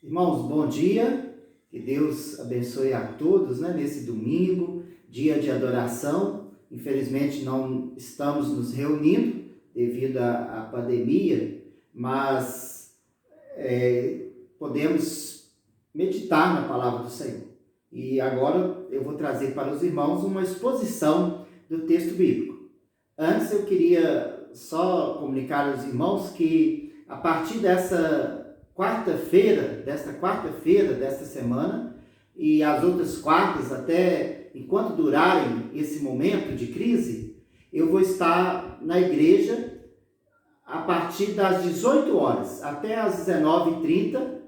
Irmãos, bom dia, que Deus abençoe a todos, nesse domingo, dia de adoração. Infelizmente não estamos nos reunindo devido à pandemia, mas podemos meditar na palavra do Senhor. E agora eu vou trazer para os irmãos uma exposição do texto bíblico. Antes eu queria só comunicar aos irmãos que a partir desta quarta-feira desta semana e as outras quartas, até enquanto durarem esse momento de crise, eu vou estar na igreja a partir das 18 horas até as 19h30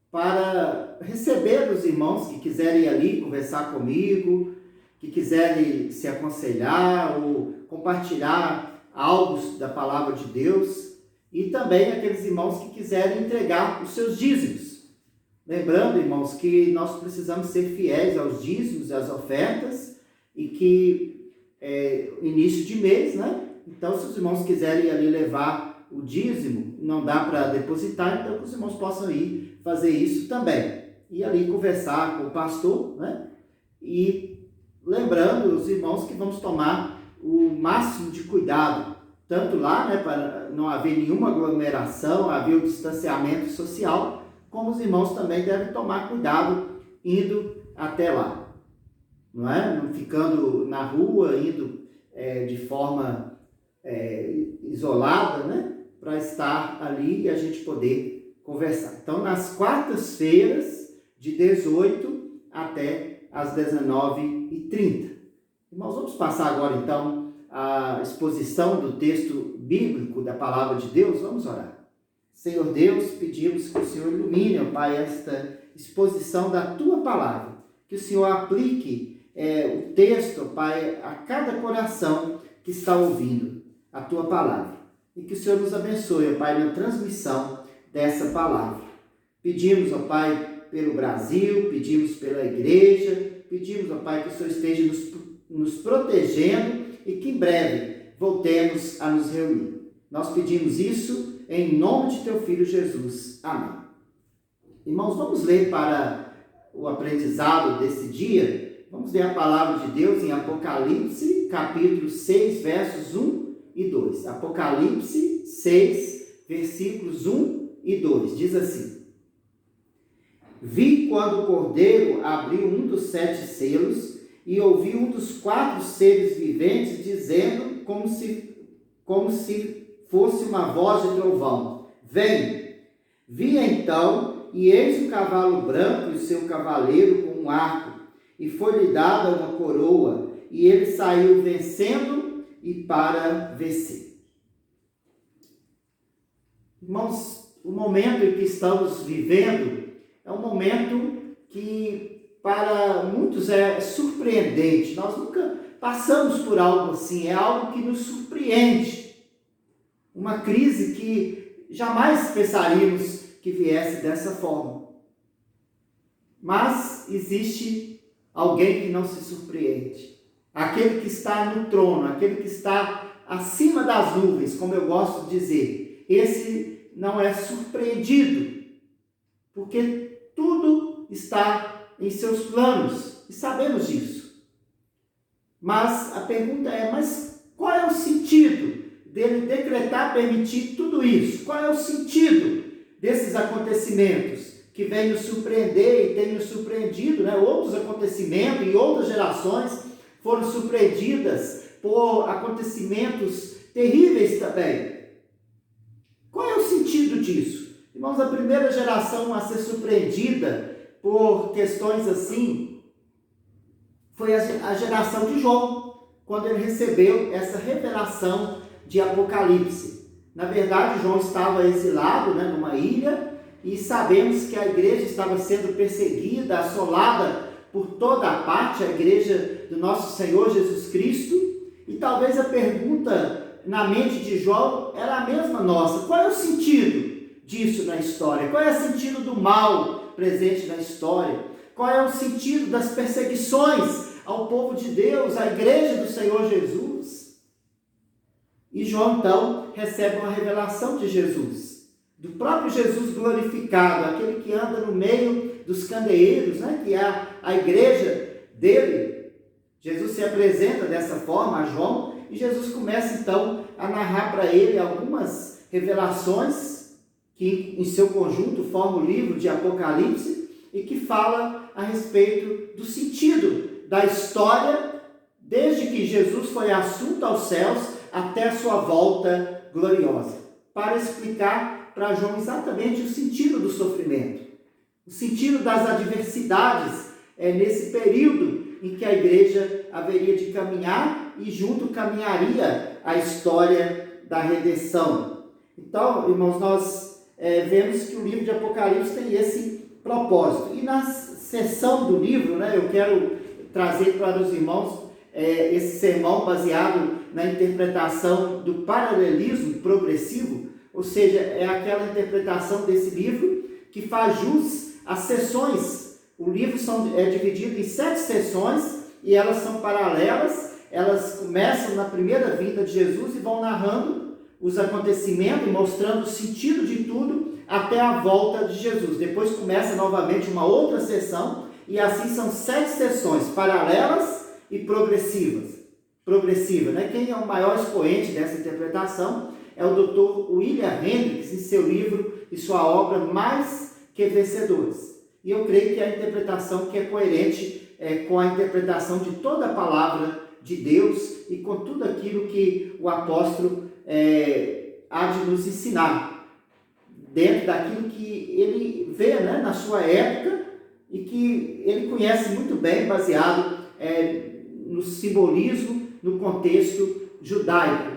para receber os irmãos que quiserem ir ali conversar comigo, que quiserem se aconselhar ou compartilhar algo da palavra de Deus. E também aqueles irmãos que quiserem entregar os seus dízimos. Lembrando, irmãos, que nós precisamos ser fiéis aos dízimos e às ofertas, e que início de mês, Então, se os irmãos quiserem ali levar o dízimo, não dá para depositar, então que os irmãos possam ir fazer isso também. E ali conversar com o pastor, E lembrando os irmãos que vamos tomar o máximo de cuidado, tanto lá, para não haver nenhuma aglomeração, haver o distanciamento social, como os irmãos também devem tomar cuidado indo até lá, não ficando na rua, indo de forma isolada, para estar ali e a gente poder conversar. Então, nas quartas-feiras, de 18 até as 19h30. Nós vamos passar agora, então, a exposição do texto bíblico da palavra de Deus. Vamos orar. Senhor Deus, pedimos que o Senhor ilumine, ó Pai, esta exposição da Tua palavra, que o Senhor aplique o texto, ó Pai, a cada coração que está ouvindo a Tua palavra, e que o Senhor nos abençoe, ó Pai, na transmissão dessa palavra. Pedimos, ó Pai, pelo Brasil, pedimos pela igreja, pedimos, ó Pai, que o Senhor esteja nos protegendo e que em breve voltemos a nos reunir. Nós pedimos isso em nome de Teu Filho Jesus. Amém. Irmãos, vamos ler para o aprendizado desse dia. Vamos ler a palavra de Deus em Apocalipse, capítulo 6, versos 1 e 2. Apocalipse 6, versículos 1 e 2. Diz assim: Vi quando o Cordeiro abriu um dos 7 selos, e ouvi um dos 4 seres viventes dizendo, como se fosse uma voz de trovão: Vem! Vi então, e eis um cavalo branco e o seu cavaleiro com um arco, e foi-lhe dada uma coroa, e ele saiu vencendo e para vencer. Irmãos, o momento em que estamos vivendo é um momento que para muitos é surpreendente. Nós nunca passamos por algo assim, é algo que nos surpreende. Uma crise que jamais pensaríamos que viesse dessa forma. Mas existe alguém que não se surpreende. Aquele que está no trono, aquele que está acima das nuvens, como eu gosto de dizer. Esse não é surpreendido, porque tudo está em seus planos, e sabemos disso. Mas a pergunta é, qual é o sentido dele decretar, permitir tudo isso? Qual é o sentido desses acontecimentos que vêm nos surpreender e têm nos surpreendido, Outros acontecimentos e outras gerações foram surpreendidas por acontecimentos terríveis também. Qual é o sentido disso? Irmãos, a primeira geração a ser surpreendida por questões assim foi a geração de João, quando ele recebeu essa revelação de Apocalipse. Na verdade, João estava exilado, numa ilha, e sabemos que a igreja estava sendo perseguida, assolada por toda a parte, a igreja do nosso Senhor Jesus Cristo. E talvez a pergunta na mente de João era a mesma nossa: qual é o sentido disso na história? Qual é o sentido do mal presente na história? Qual é o sentido das perseguições ao povo de Deus, à igreja do Senhor Jesus? E João então recebe uma revelação de Jesus, do próprio Jesus glorificado, aquele que anda no meio dos candeeiros, né? Que é a igreja dele. Jesus se apresenta dessa forma a João e Jesus começa então a narrar para ele algumas revelações que em seu conjunto formam o livro de Apocalipse e que fala a respeito do sentido da história desde que Jesus foi assunto aos céus até a sua volta gloriosa, para explicar para João exatamente o sentido do sofrimento, o sentido das adversidades nesse período em que a igreja haveria de caminhar e junto caminharia a história da redenção. Então, irmãos, nós vemos que o livro de Apocalipse tem esse propósito. E na seção do livro, né, eu quero trazer para os irmãos esse sermão baseado na interpretação do paralelismo progressivo, ou seja, é aquela interpretação desse livro que faz jus às sessões. O livro é dividido em 7 sessões e elas são paralelas, elas começam na primeira vinda de Jesus e vão narrando os acontecimentos, mostrando o sentido de tudo até a volta de Jesus. Depois começa novamente uma outra sessão e assim são 7 sessões paralelas e progressivas, né? Quem é o maior expoente dessa interpretação é o Dr. William Hendricks, em seu livro e sua obra Mais que Vencedores. E eu creio que é a interpretação que é coerente com a interpretação de toda a palavra de Deus e com tudo aquilo que o apóstolo há de nos ensinar, dentro daquilo que ele vê, né, na sua época e que ele conhece muito bem, baseado no simbolismo, no contexto judaico.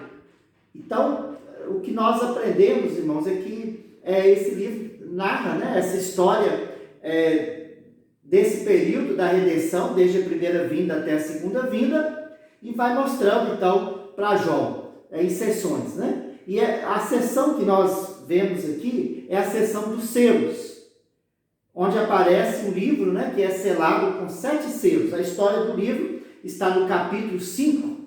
Então, o que nós aprendemos, irmãos, é que esse livro narra, né, essa história desse período da redenção, desde a primeira vinda até a segunda vinda, e vai mostrando, então, para João, em sessões, né? E a sessão que nós vemos aqui é a sessão dos selos, onde aparece um livro, né, que é selado com 7 selos. A história do livro está no capítulo 5,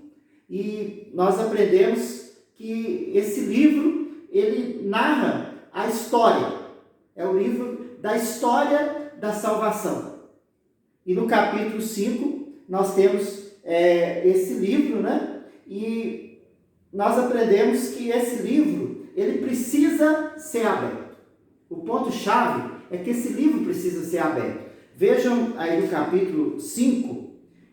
e nós aprendemos que esse livro, ele narra a história, é o livro da história da salvação. E no capítulo 5, nós temos esse livro, né? E nós aprendemos que esse livro, ele precisa ser aberto. O ponto-chave é que esse livro precisa ser aberto. Vejam aí no capítulo 5,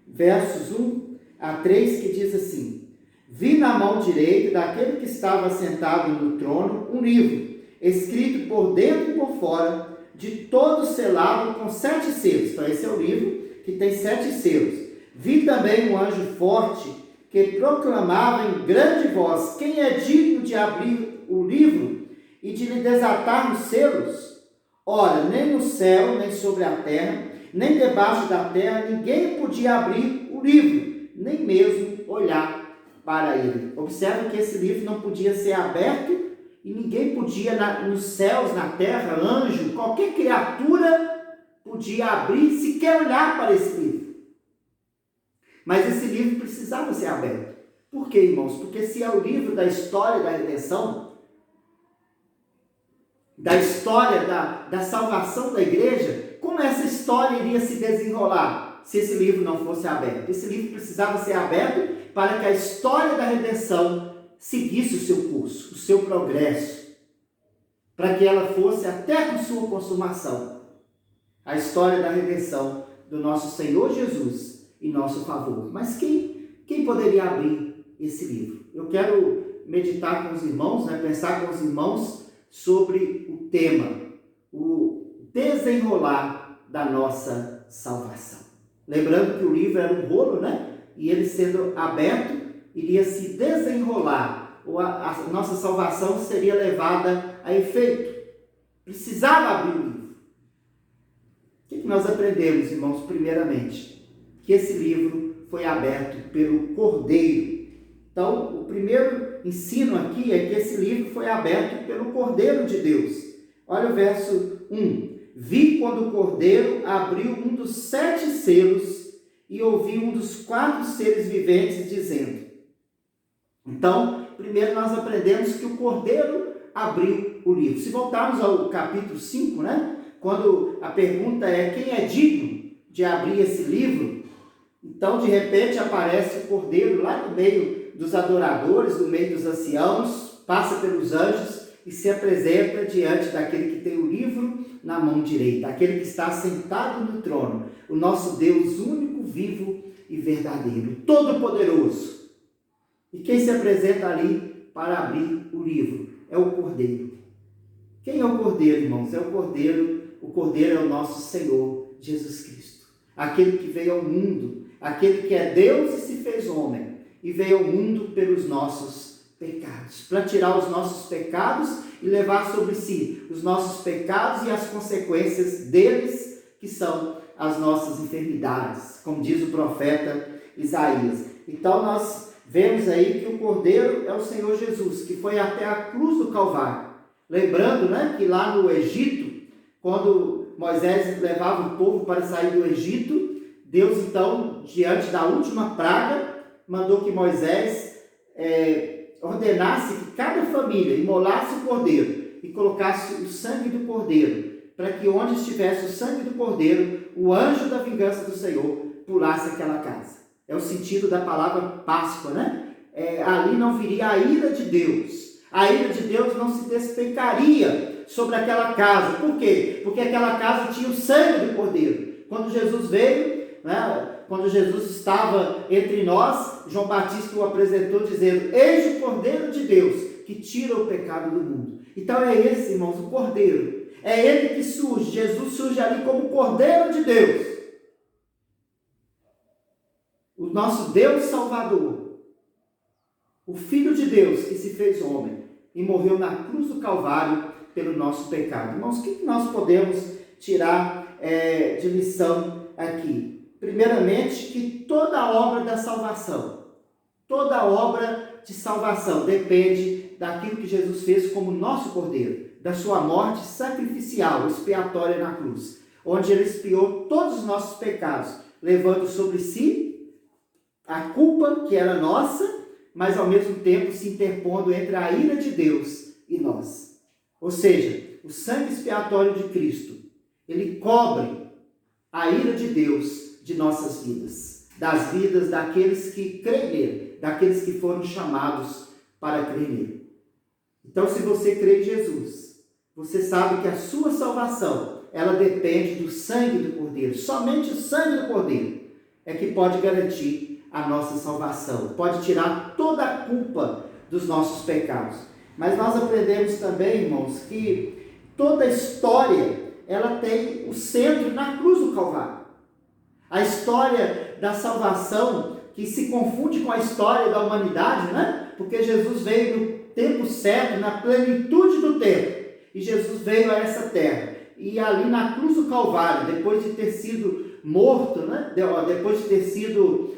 versos 1 a 3, que diz assim: Vi na mão direita daquele que estava sentado no trono um livro, escrito por dentro e por fora, de todo selado com 7 selos. Então esse é o livro que tem 7 selos. Vi também um anjo forte que proclamava em grande voz: quem é digno de abrir o livro e de lhe desatar os selos? Ora, nem no céu, nem sobre a terra, nem debaixo da terra, ninguém podia abrir o livro, nem mesmo olhar para ele. Observe que esse livro não podia ser aberto e ninguém podia, nos céus, na terra, anjo, qualquer criatura podia abrir, sequer olhar para esse livro. Mas esse livro precisava ser aberto. Por quê, irmãos? Porque se é o livro da história da redenção, da história da salvação da igreja, como essa história iria se desenrolar se esse livro não fosse aberto? Esse livro precisava ser aberto para que a história da redenção seguisse o seu curso, o seu progresso, para que ela fosse até com sua consumação. A história da redenção do nosso Senhor Jesus em nosso favor. Mas quem poderia abrir esse livro? Eu quero meditar com os irmãos, né, pensar com os irmãos sobre o tema, o desenrolar da nossa salvação. Lembrando que o livro era um rolo, né? E ele sendo aberto, iria se desenrolar, ou a nossa salvação seria levada a efeito. Precisava abrir o livro. O que nós aprendemos, irmãos? Primeiramente, que esse livro foi aberto pelo Cordeiro. Então, o primeiro ensino aqui é que esse livro foi aberto pelo Cordeiro de Deus. Olha o verso 1. Vi quando o Cordeiro abriu um dos 7 selos e ouvi um dos 4 seres viventes dizendo. Então, primeiro nós aprendemos que o Cordeiro abriu o livro. Se voltarmos ao capítulo 5, né? Quando a pergunta é quem é digno de abrir esse livro, então de repente aparece o cordeiro lá no meio dos adoradores, no meio dos anciãos, passa pelos anjos e se apresenta diante daquele que tem o livro na mão direita, aquele que está sentado no trono, o nosso Deus único, vivo e verdadeiro, todo-poderoso. E quem se apresenta ali para abrir o livro é o Cordeiro. Quem é o Cordeiro, irmãos? É o Cordeiro é o nosso Senhor Jesus Cristo, aquele que veio ao mundo, aquele que é Deus e se fez homem, e veio ao mundo pelos nossos pecados, para tirar os nossos pecados e levar sobre si os nossos pecados e as consequências deles, que são as nossas enfermidades, como diz o profeta Isaías. Então nós vemos aí que o Cordeiro é o Senhor Jesus, que foi até a cruz do Calvário. Lembrando, né, que lá no Egito, quando Moisés levava o povo para sair do Egito, Deus então, diante da última praga, mandou que Moisés ordenasse que cada família imolasse o cordeiro e colocasse o sangue do cordeiro, para que onde estivesse o sangue do cordeiro, o anjo da vingança do Senhor pulasse aquela casa. É o sentido da palavra Páscoa, né? Ali não viria a ira de Deus. A ira de Deus não se despencaria sobre aquela casa. Por quê? Porque aquela casa tinha o sangue do cordeiro. Quando Jesus veio, né, quando Jesus estava entre nós, João Batista o apresentou dizendo: eis o Cordeiro de Deus que tira o pecado do mundo. Então é esse, irmãos, o Cordeiro. É ele que surge. Jesus surge ali como Cordeiro de Deus. O nosso Deus Salvador. O Filho de Deus que se fez homem e morreu na cruz do Calvário pelo nosso pecado. Irmãos, o que nós podemos tirar de lição aqui? Primeiramente, que toda a obra da salvação, toda a obra de salvação depende daquilo que Jesus fez como nosso Cordeiro, da sua morte sacrificial, expiatória na cruz, onde ele expiou todos os nossos pecados, levando sobre si a culpa que era nossa, mas ao mesmo tempo se interpondo entre a ira de Deus e nós. Ou seja, o sangue expiatório de Cristo, ele cobre a ira de Deus de nossas vidas, das vidas daqueles que creem nele, daqueles que foram chamados para crer nele. Então, se você crê em Jesus, você sabe que a sua salvação, ela depende do sangue do Cordeiro. Somente o sangue do Cordeiro é que pode garantir a nossa salvação, pode tirar toda a culpa dos nossos pecados. Mas nós aprendemos também, irmãos, que toda a história, ela tem o centro na cruz do Calvário. A história da salvação, que se confunde com a história da humanidade, né? Porque Jesus veio no tempo certo, na plenitude do tempo. E Jesus veio a essa terra. E ali na cruz do Calvário, depois de ter sido morto, né? Depois de ter sido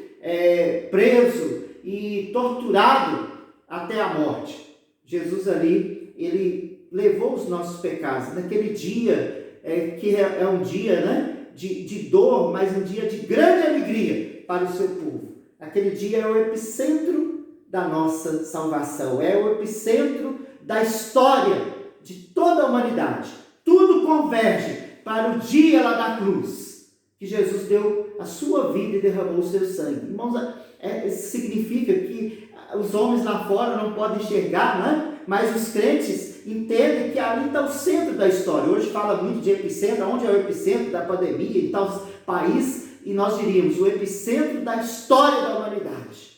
preso e torturado até a morte, Jesus ali, ele levou os nossos pecados. Naquele dia, que é um dia, né, de dor, mas um dia de grande alegria para o seu povo. Aquele dia é o epicentro da nossa salvação, é o epicentro da história de toda a humanidade. Tudo converge para o dia lá da cruz, que Jesus deu a sua vida e derramou o seu sangue. Irmãos, isso significa que os homens lá fora não podem enxergar, né? Mas os crentes entendem que ali está o centro da história. Hoje fala muito de epicentro, onde é o epicentro da pandemia em tal país, e nós diríamos, o epicentro da história da humanidade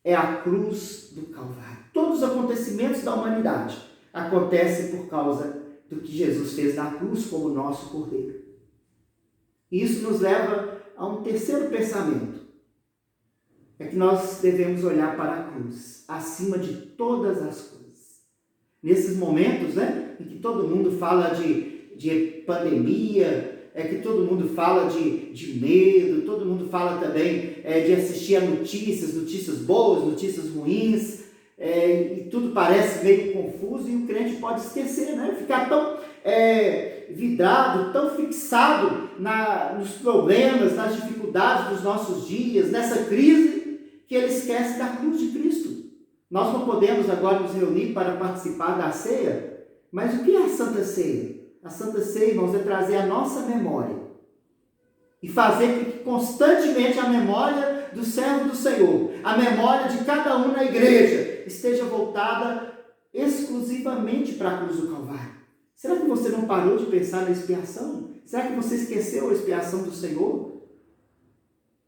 é a cruz do Calvário. Todos os acontecimentos da humanidade acontecem por causa do que Jesus fez na cruz como nosso Cordeiro. Isso nos leva a um terceiro pensamento. É que nós devemos olhar para a cruz, acima de todas as coisas. Nesses momentos, né, em que todo mundo fala de pandemia, que todo mundo fala de medo, todo mundo fala também de assistir a notícias boas, notícias ruins, e tudo parece meio confuso, e o crente pode esquecer, né? Ficar tão vidrado, tão fixado nos problemas, nas dificuldades dos nossos dias, nessa crise, que ele esquece da cruz de Cristo. Nós não podemos agora nos reunir para participar da ceia, mas o que é a Santa Ceia? A Santa Ceia, irmãos, é trazer a nossa memória e fazer com que constantemente a memória do servo do Senhor, a memória de cada um na igreja, esteja voltada exclusivamente para a cruz do Calvário. Será que você não parou de pensar na expiação? Será que você esqueceu a expiação do Senhor?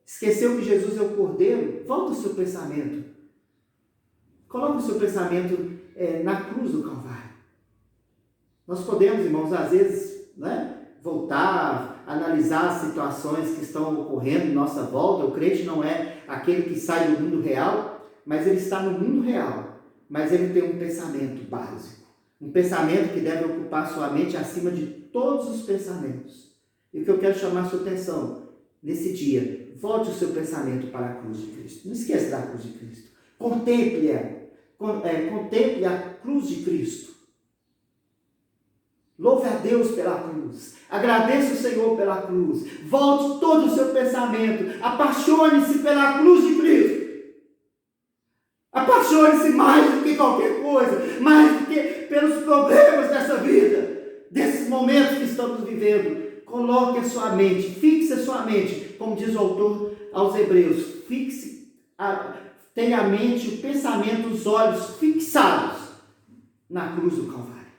Esqueceu que Jesus é o Cordeiro? Volta o seu pensamento. Coloque o seu pensamento na cruz do Calvário. Nós podemos, irmãos, às vezes, voltar, analisar as situações que estão ocorrendo em nossa volta. O crente não é aquele que sai do mundo real, mas ele está no mundo real. Mas ele tem um pensamento básico. Um pensamento que deve ocupar sua mente acima de todos os pensamentos. E o que eu quero chamar a sua atenção nesse dia, volte o seu pensamento para a cruz de Cristo. Não esqueça da cruz de Cristo. Contemple-a. Contemple a cruz de Cristo. Louve a Deus pela cruz. Agradeça o Senhor pela cruz. Volte todo o seu pensamento. Apaixone-se pela cruz de Cristo. Apaixone-se mais do que qualquer coisa. Mais do que pelos problemas dessa vida. Desses momentos que estamos vivendo. Coloque a sua mente. Fixe a sua mente. Como diz o autor aos Hebreus. Tenha a mente, o pensamento, os olhos fixados na cruz do Calvário.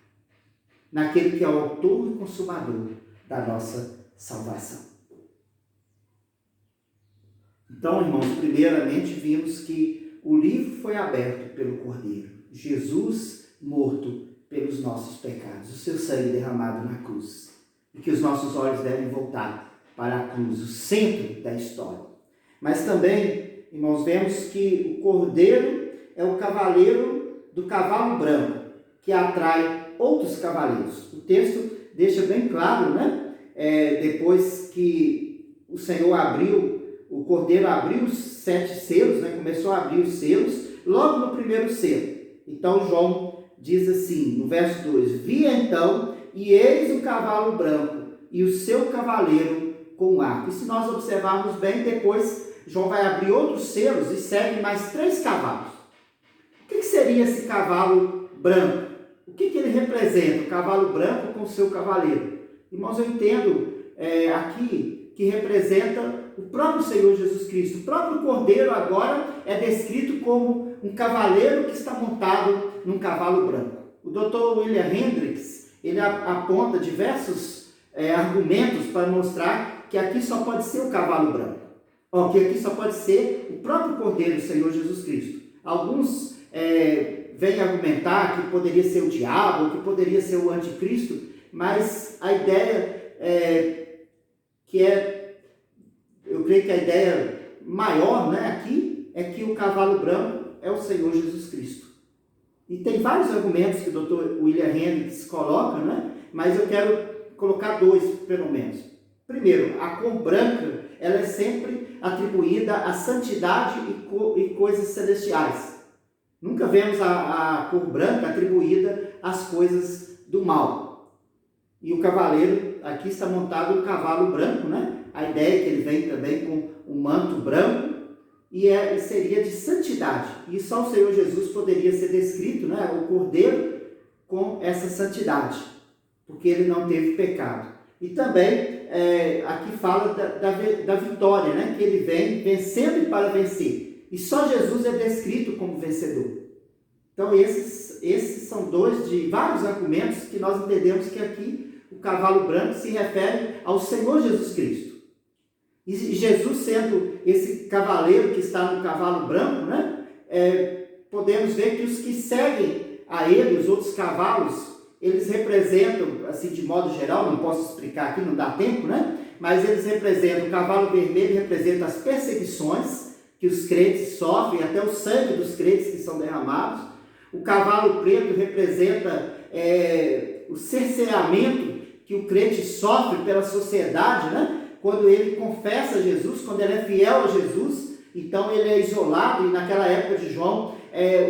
Naquele que é o autor e consumador da nossa salvação. Então, irmãos, primeiramente vimos que o livro foi aberto pelo Cordeiro. Jesus morto pelos nossos pecados. O seu sangue derramado na cruz. E que os nossos olhos devem voltar para a cruz, o centro da história. Mas também, irmãos, vemos que o Cordeiro é o cavaleiro do cavalo branco, que atrai outros cavaleiros. O texto deixa bem claro, depois que o Senhor o Cordeiro abriu os 7 selos, começou a abrir os selos, logo no primeiro selo. Então João diz assim, no verso 2, vi então, e eis um cavalo branco, e o seu cavaleiro com arco. E se nós observarmos bem, depois João vai abrir outros selos e segue mais 3 cavalos. O que seria esse cavalo branco? O que ele representa? O cavalo branco com o seu cavaleiro. Irmãos, eu entendo aqui que representa o próprio Senhor Jesus Cristo. O próprio Cordeiro agora é descrito como um cavaleiro que está montado num cavalo branco. O Dr. William Hendricks, ele aponta diversos argumentos para mostrar que aqui só pode ser o cavalo branco. Que aqui só pode ser o próprio Cordeiro, o Senhor Jesus Cristo. Alguns vem argumentar que poderia ser o diabo, que poderia ser o anticristo, mas a ideia eu creio que a ideia maior aqui é que o cavalo branco é o Senhor Jesus Cristo. E tem vários argumentos que o Dr. William Hendricks coloca, mas eu quero colocar 2, pelo menos. Primeiro, a cor branca, ela é sempre atribuída à santidade e coisas celestiais. Nunca vemos a cor branca atribuída às coisas do mal. E o cavaleiro, aqui está montado um cavalo branco, A ideia é que ele vem também com um manto branco e seria de santidade. E só o Senhor Jesus poderia ser descrito, o Cordeiro, com essa santidade, porque ele não teve pecado. E também aqui fala da vitória, que ele vem vencendo para vencer. E só Jesus é descrito como vencedor. Então esses são 2 de vários argumentos que nós entendemos que aqui o cavalo branco se refere ao Senhor Jesus Cristo. E Jesus sendo esse cavaleiro que está no cavalo branco, podemos ver que os que seguem a ele, os outros cavalos, eles representam, assim de modo geral, não posso explicar aqui, não dá tempo, mas eles representam, o cavalo vermelho representa as perseguições que os crentes sofrem, até o sangue dos crentes que são derramados. O cavalo preto representa o cerceamento que o crente sofre pela sociedade, quando ele confessa Jesus, quando ele é fiel a Jesus, então ele é isolado, e naquela época de João,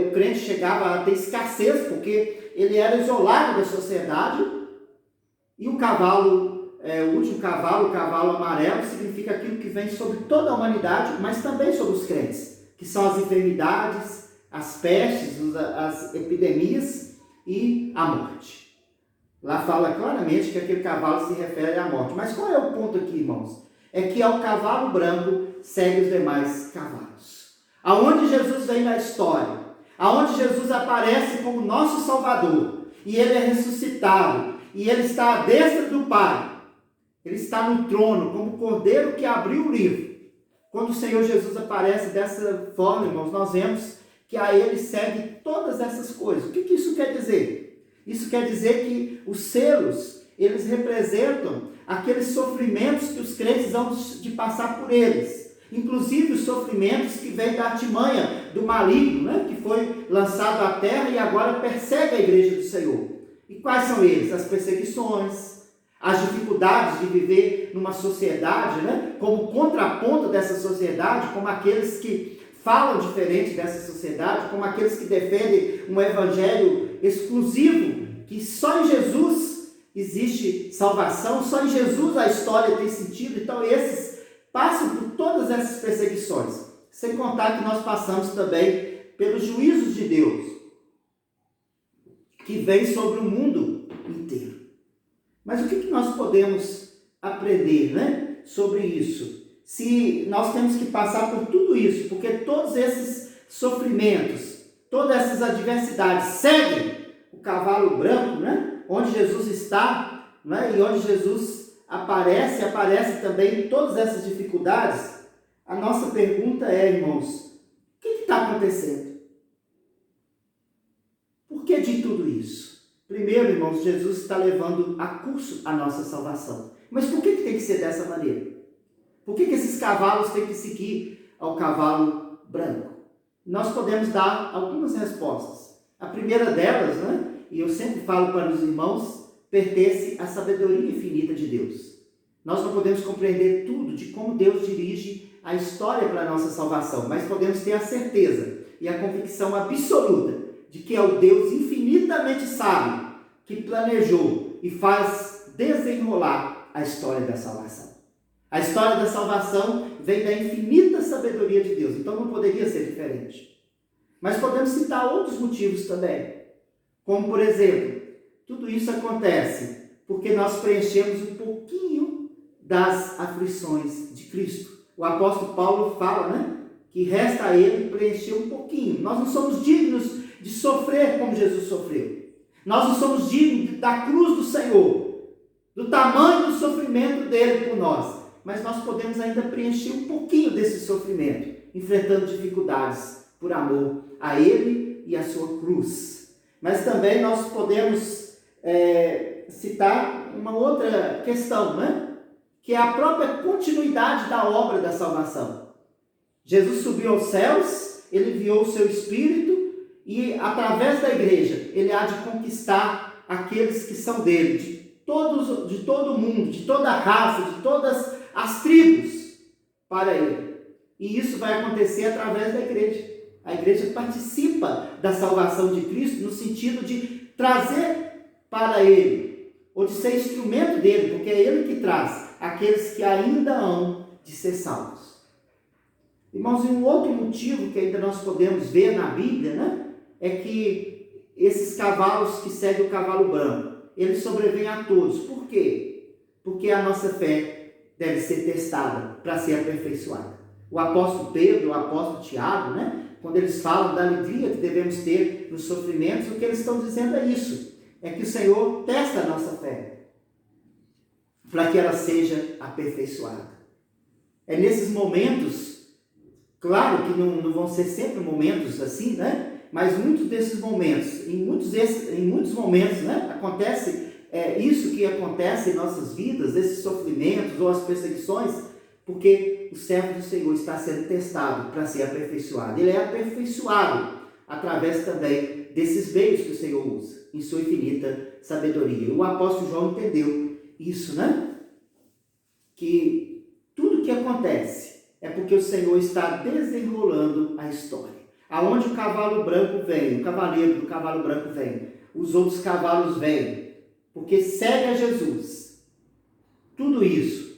o crente chegava a ter escassez, porque ele era isolado da sociedade. E o cavalo, o último cavalo, o cavalo amarelo, significa aquilo que vem sobre toda a humanidade, mas também sobre os crentes, que são as enfermidades, as pestes, as epidemias e a morte. Lá fala claramente que aquele cavalo se refere à morte. Mas qual é o ponto aqui, irmãos? É que ao cavalo branco segue os demais cavalos. Aonde Jesus vem na história, aonde Jesus aparece como nosso Salvador, e ele é ressuscitado, e ele está à destra do Pai, ele está no trono, como o cordeiro que abriu o livro. Quando o Senhor Jesus aparece dessa forma, irmãos, nós vemos que a ele segue todas essas coisas. O que isso quer dizer? Isso quer dizer que os selos, eles representam aqueles sofrimentos que os crentes vão de passar por eles. Inclusive os sofrimentos que vêm da artimanha do maligno, né? Que foi lançado à terra e agora persegue a igreja do Senhor. E quais são eles? As perseguições, as dificuldades de viver numa sociedade, né? Como contraponto dessa sociedade, como aqueles que falam diferente dessa sociedade, como aqueles que defendem um evangelho exclusivo, que só em Jesus existe salvação, só em Jesus a história tem sentido. Então esses passam por todas essas perseguições, sem contar que nós passamos também pelos juízos de Deus, que vem sobre o mundo inteiro. Mas o que nós podemos aprender, né, sobre isso? Se nós temos que passar por tudo isso, porque todos esses sofrimentos, todas essas adversidades seguem o cavalo branco, né? Onde Jesus está, né? E onde Jesus aparece também todas essas dificuldades. A nossa pergunta é, irmãos, o que está acontecendo? Por que de tudo isso? Primeiro, irmãos, Jesus está levando a curso a nossa salvação. Mas por que tem que ser dessa maneira? Por que esses cavalos têm que seguir ao cavalo branco? Nós podemos dar algumas respostas. A primeira delas, né, e eu sempre falo para os irmãos, pertence à sabedoria infinita de Deus. Nós não podemos compreender tudo de como Deus dirige a história para a nossa salvação, mas podemos ter a certeza e a convicção absoluta de que é o Deus infinitamente sábio que planejou e faz desenrolar a história da salvação. A história da salvação vem da infinita sabedoria de Deus, então não poderia ser diferente. Mas podemos citar outros motivos também, como por exemplo, tudo isso acontece porque nós preenchemos um pouquinho das aflições de Cristo. O apóstolo Paulo fala, né, que resta a ele preencher um pouquinho. Nós não somos dignos de sofrer como Jesus sofreu. Nós não somos dignos da cruz do Senhor, do tamanho do sofrimento dele por nós. Mas nós podemos ainda preencher um pouquinho desse sofrimento, enfrentando dificuldades por amor a ele e a sua cruz. Mas também nós podemos citar uma outra questão, né? Que é a própria continuidade da obra da salvação. Jesus subiu aos céus, ele enviou o seu Espírito e, através da igreja, ele há de conquistar aqueles que são dele, de todo mundo, de toda a raça, de todas as tribos, para ele. E isso vai acontecer através da igreja. A igreja participa da salvação de Cristo no sentido de trazer para ele, ou de ser instrumento dele, porque é ele que traz aqueles que ainda hão de ser salvos. Irmãos, e um outro motivo que ainda nós podemos ver na Bíblia, né, é que esses cavalos que seguem o cavalo branco, eles sobrevêm a todos. Por quê? Porque a nossa fé deve ser testada para ser aperfeiçoada. O apóstolo Pedro, o apóstolo Tiago, né, quando eles falam da alegria que devemos ter nos sofrimentos, o que eles estão dizendo é isso. É que o Senhor testa a nossa fé, para que ela seja aperfeiçoada. É nesses momentos, claro que não vão ser sempre momentos assim, né? Mas muitos desses momentos, em muitos momentos, né, acontece isso que acontece em nossas vidas, esses sofrimentos ou as perseguições, porque o servo do Senhor está sendo testado para ser aperfeiçoado. Ele é aperfeiçoado através também desses meios que o Senhor usa, em sua infinita sabedoria. O apóstolo João entendeu isso, né? Que tudo que acontece é porque o Senhor está desenrolando a história. Aonde o cavalo branco vem, o cavaleiro do cavalo branco vem, os outros cavalos vêm, porque segue a Jesus. Tudo isso,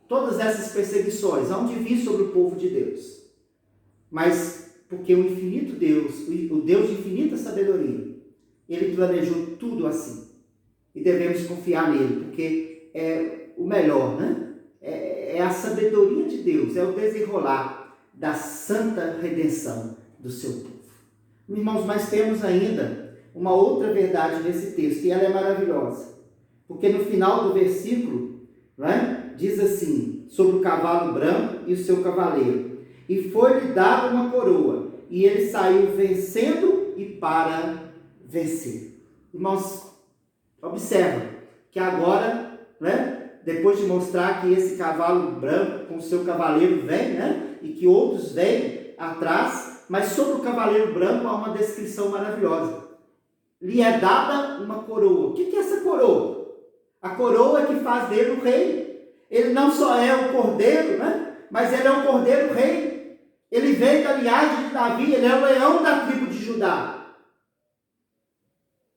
todas essas perseguições, hão de vir sobre o povo de Deus. Mas porque o infinito Deus, o Deus de infinita sabedoria, ele planejou tudo assim. E devemos confiar nele, porque é o melhor, né? É a sabedoria de Deus, é o desenrolar da santa redenção do seu povo. Irmãos, mas temos ainda uma outra verdade nesse texto, e ela é maravilhosa. Porque no final do versículo, né, diz assim, sobre o cavalo branco e o seu cavaleiro. E foi-lhe dada uma coroa, e ele saiu vencendo e para vencer. Irmãos, observa que agora, né, depois de mostrar que esse cavalo branco com o seu cavaleiro vem, né, e que outros vêm atrás, mas sobre o cavaleiro branco há uma descrição maravilhosa. Lhe é dada uma coroa. O que é essa coroa? A coroa que faz dele o rei. Ele não só é o cordeiro, né, mas ele é o cordeiro rei. Ele veio da linhagem de Davi, ele é o leão da tribo de Judá.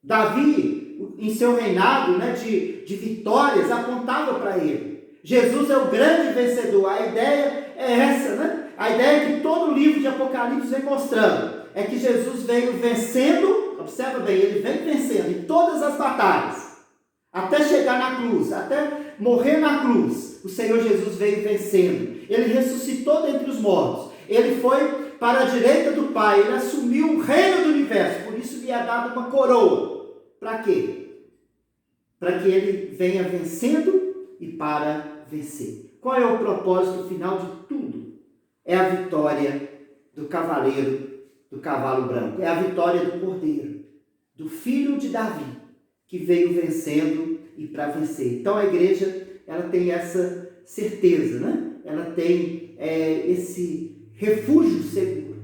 Davi, em seu reinado, né, de vitórias, apontava para ele. Jesus é o grande vencedor. A ideia é essa, né? A ideia que todo o livro de Apocalipse vem mostrando é que Jesus veio vencendo, observa bem, ele vem vencendo em todas as batalhas, até chegar na cruz, até morrer na cruz. O Senhor Jesus veio vencendo. Ele ressuscitou dentre os mortos. Ele foi para a direita do Pai. Ele assumiu o reino do universo. Por isso lhe é dado uma coroa. Para quê? Para que ele venha vencendo e para vencer. Qual é o propósito final de tudo? É a vitória do cavaleiro, do cavalo branco. É a vitória do cordeiro, do filho de Davi, que veio vencendo e para vencer. Então a igreja, ela tem essa certeza, né? Ela tem esse refúgio seguro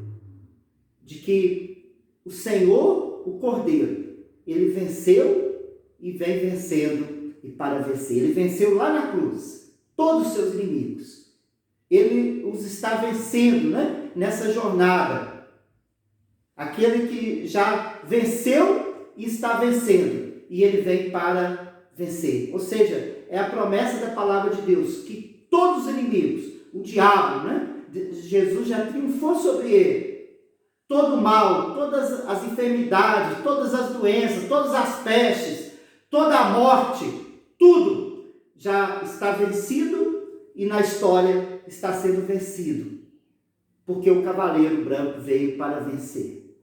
de que o Senhor, o cordeiro, ele venceu e vem vencendo e para vencer. Ele venceu lá na cruz todos os seus inimigos. Ele os está vencendo, né, nessa jornada. Aquele que já venceu e está vencendo. E ele vem para vencer. Ou seja, é a promessa da palavra de Deus que todos os inimigos, o diabo, né, Jesus já triunfou sobre ele. Todo o mal, todas as enfermidades, todas as doenças, todas as pestes, toda a morte, tudo já está vencido e na história está sendo vencido. Porque o cavaleiro branco veio para vencer.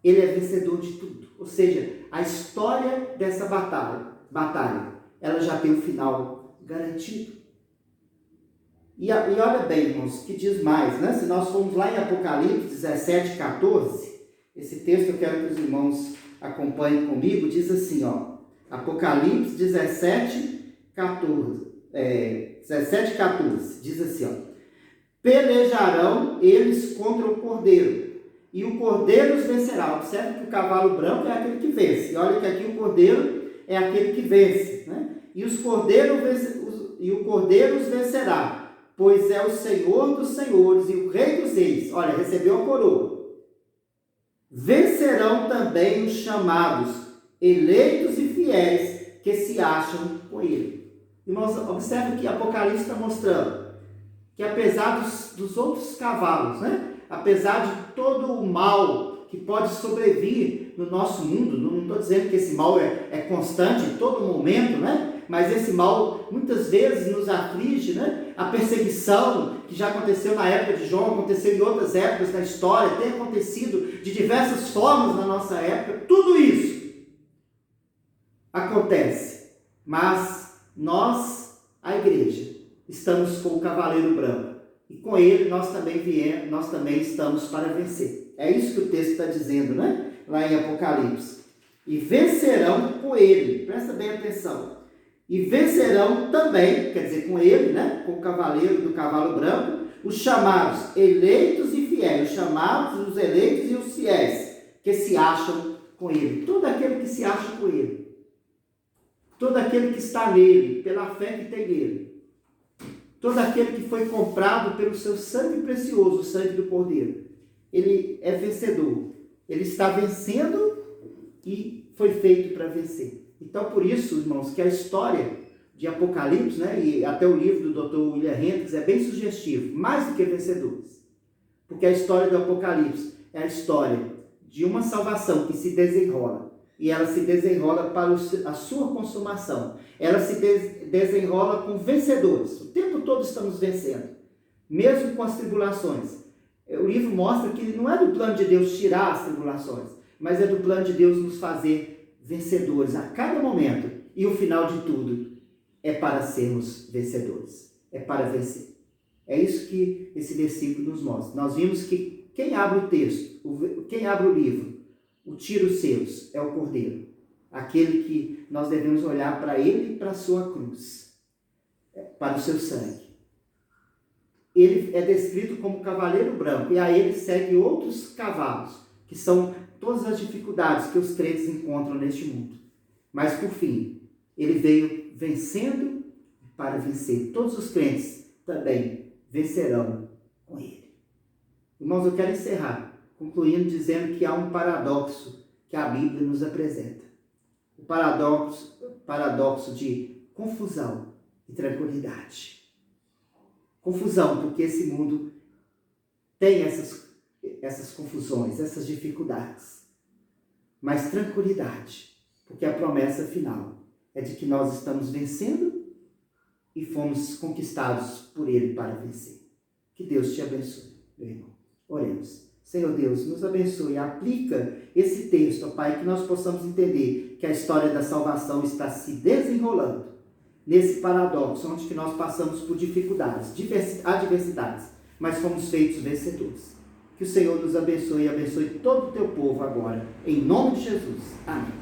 Ele é vencedor de tudo. Ou seja, a história dessa batalha, ela já tem um final garantido. E olha bem, irmãos, que diz mais, né? Se nós formos lá em Apocalipse 17, 14, esse texto eu quero que os irmãos acompanhem comigo, diz assim, ó, Apocalipse 17, 14, diz assim, ó, pelejarão eles contra o cordeiro, e o cordeiro os vencerá. Observe que o cavalo branco é aquele que vence, e olha que aqui o cordeiro é aquele que vence, né? E o cordeiro os vencerá, pois é o Senhor dos senhores e o Rei dos reis. Olha, recebeu a coroa. Vencerão também os chamados, eleitos e fiéis, que se acham com ele. Irmãos, observe que Apocalipse está mostrando que apesar dos outros cavalos, né? Apesar de todo o mal que pode sobrevir no nosso mundo, não estou dizendo que esse mal é constante em todo momento, né? Mas esse mal muitas vezes nos aflige, né? A perseguição que já aconteceu na época de João, aconteceu em outras épocas da história, tem acontecido de diversas formas na nossa época, tudo isso acontece. Mas nós, a igreja, estamos com o cavaleiro branco e com ele nós também estamos para vencer. É isso que o texto está dizendo, né? Lá em Apocalipse. E vencerão com ele, presta bem atenção. E vencerão também, quer dizer, com ele, né, com o cavaleiro do cavalo branco, os chamados eleitos e fiéis, os chamados, os eleitos e os fiéis, que se acham com ele. Todo aquele que se acha com ele. Todo aquele que está nele, pela fé que tem nele. Todo aquele que foi comprado pelo seu sangue precioso, o sangue do Cordeiro. Ele é vencedor. Ele está vencendo e foi feito para vencer. Então, por isso, irmãos, que a história de Apocalipse, né, e até o livro do Dr. William Hendricks é bem sugestivo, mais do que vencedores. Porque a história do Apocalipse é a história de uma salvação que se desenrola. E ela se desenrola para a sua consumação. Ela se desenrola com vencedores. O tempo todo estamos vencendo, mesmo com as tribulações. O livro mostra que não é do plano de Deus tirar as tribulações, mas é do plano de Deus nos fazer vencedores a cada momento. E o final de tudo é para sermos vencedores. É para vencer. É isso que esse versículo nos mostra. Nós vimos que quem abre o texto, quem abre o livro, o tira os selos, é o Cordeiro. Aquele que nós devemos olhar para ele e para a sua cruz, para o seu sangue. Ele é descrito como cavaleiro branco, e a ele segue outros cavalos, que são todas as dificuldades que os crentes encontram neste mundo. Mas, por fim, ele veio vencendo para vencer. Todos os crentes também vencerão com ele. Irmãos, eu quero encerrar, concluindo dizendo que há um paradoxo que a Bíblia nos apresenta. O paradoxo de confusão e tranquilidade. Confusão, porque esse mundo tem essas confusões, essas dificuldades. Mas tranquilidade, porque a promessa final é de que nós estamos vencendo e fomos conquistados por Ele para vencer. Que Deus te abençoe, meu irmão. Oremos. Senhor Deus, nos abençoe e aplica esse texto, ó Pai, que nós possamos entender que a história da salvação está se desenrolando nesse paradoxo, onde que nós passamos por dificuldades, adversidades, mas fomos feitos vencedores. Que o Senhor nos abençoe e abençoe todo o teu povo agora, em nome de Jesus. Amém.